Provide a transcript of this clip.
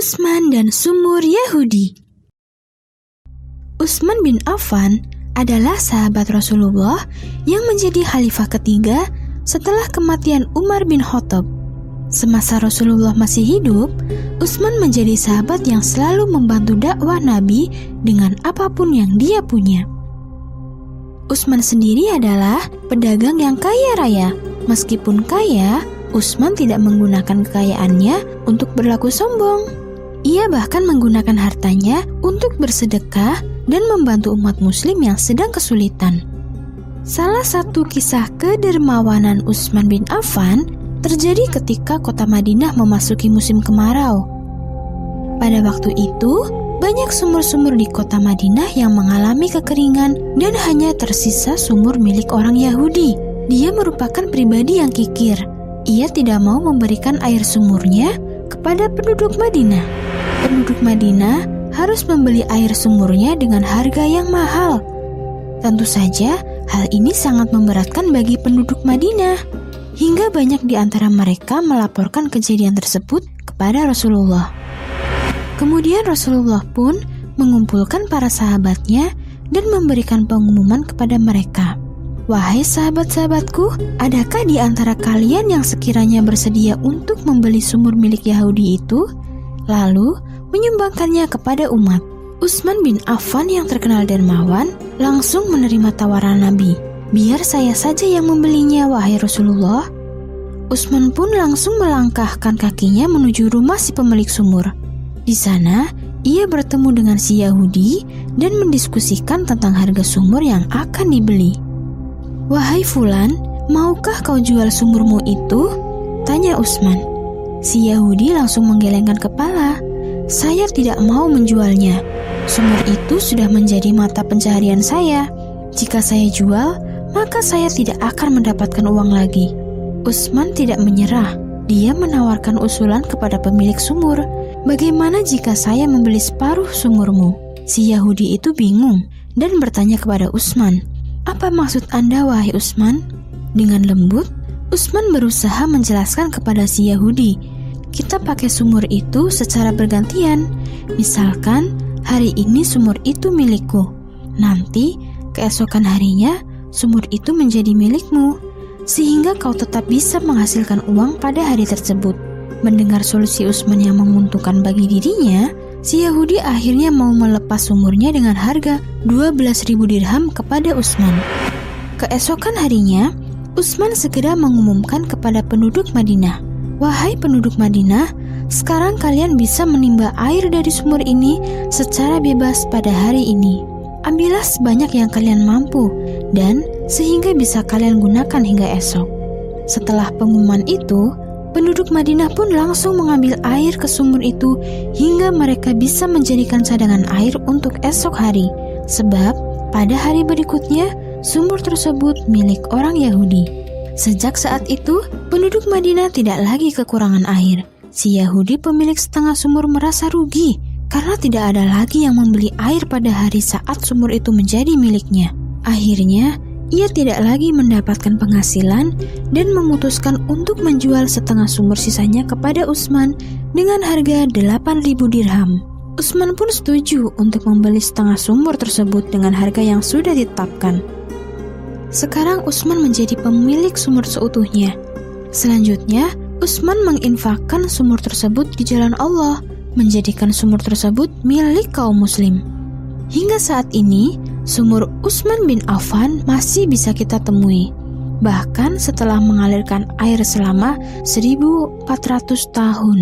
Utsman dan sumur Yahudi. Utsman bin Affan adalah sahabat Rasulullah yang menjadi khalifah ketiga setelah kematian Umar bin Khattab. Semasa Rasulullah masih hidup, Utsman menjadi sahabat yang selalu membantu dakwah Nabi dengan apapun yang dia punya. Utsman sendiri adalah pedagang yang kaya raya. Meskipun kaya, Utsman tidak menggunakan kekayaannya untuk berlaku sombong. Ia bahkan menggunakan hartanya untuk bersedekah dan membantu umat muslim yang sedang kesulitan. Salah satu kisah kedermawanan Utsman bin Affan terjadi ketika kota Madinah memasuki musim kemarau. Pada waktu itu, banyak sumur-sumur di kota Madinah yang mengalami kekeringan dan hanya tersisa sumur milik orang Yahudi. Dia merupakan pribadi yang kikir. Ia tidak mau memberikan air sumurnya kepada penduduk Madinah. Penduduk Madinah harus membeli air sumurnya dengan harga yang mahal. Tentu saja, hal ini sangat memberatkan bagi penduduk Madinah. Hingga banyak di antara mereka melaporkan kejadian tersebut kepada Rasulullah. Kemudian Rasulullah pun mengumpulkan para sahabatnya dan memberikan pengumuman kepada mereka. Wahai sahabat-sahabatku, adakah di antara kalian yang sekiranya bersedia untuk membeli sumur milik Yahudi itu, lalu menyumbangkannya kepada umat? Utsman bin Affan yang terkenal dermawan langsung menerima tawaran Nabi. Biar saya saja yang membelinya, wahai Rasulullah. Utsman pun langsung melangkahkan kakinya menuju rumah si pemilik sumur. Di sana, ia bertemu dengan si Yahudi dan mendiskusikan tentang harga sumur yang akan dibeli. Wahai Fulan, maukah kau jual sumurmu itu? Tanya Utsman. Si Yahudi langsung menggelengkan kepala. Saya tidak mau menjualnya. Sumur itu sudah menjadi mata pencaharian saya. Jika saya jual, maka saya tidak akan mendapatkan uang lagi. Utsman tidak menyerah. Dia menawarkan usulan kepada pemilik sumur. Bagaimana jika saya membeli separuh sumurmu? Si Yahudi itu bingung dan bertanya kepada Utsman, apa maksud Anda, wahai Utsman? Dengan lembut, Utsman berusaha menjelaskan kepada si Yahudi, kita pakai sumur itu secara bergantian. Misalkan, hari ini sumur itu milikku. Nanti, keesokan harinya, sumur itu menjadi milikmu, sehingga kau tetap bisa menghasilkan uang pada hari tersebut. Mendengar solusi Utsman yang menguntungkan bagi dirinya, si Yahudi akhirnya mau melepas sumurnya dengan harga 12.000 dirham kepada Utsman. Keesokan harinya, Utsman segera mengumumkan kepada penduduk Madinah, wahai penduduk Madinah, sekarang kalian bisa menimba air dari sumur ini secara bebas pada hari ini. Ambillah sebanyak yang kalian mampu, dan sehingga bisa kalian gunakan hingga esok. Setelah pengumuman itu, penduduk Madinah pun langsung mengambil air ke sumur itu hingga mereka bisa menjadikan cadangan air untuk esok hari. Sebab pada hari berikutnya, sumur tersebut milik orang Yahudi. Sejak saat itu, penduduk Madinah tidak lagi kekurangan air. Si Yahudi pemilik setengah sumur merasa rugi karena tidak ada lagi yang membeli air pada hari saat sumur itu menjadi miliknya. Akhirnya, ia tidak lagi mendapatkan penghasilan dan memutuskan untuk menjual setengah sumur sisanya kepada Utsman dengan harga 8.000 dirham. Utsman pun setuju untuk membeli setengah sumur tersebut dengan harga yang sudah ditetapkan. Sekarang Utsman menjadi pemilik sumur seutuhnya. Selanjutnya, Utsman menginfakkan sumur tersebut di jalan Allah, menjadikan sumur tersebut milik kaum muslim. Hingga saat ini, sumur Utsman bin Affan masih bisa kita temui. Bahkan setelah mengalirkan air selama 1400 tahun.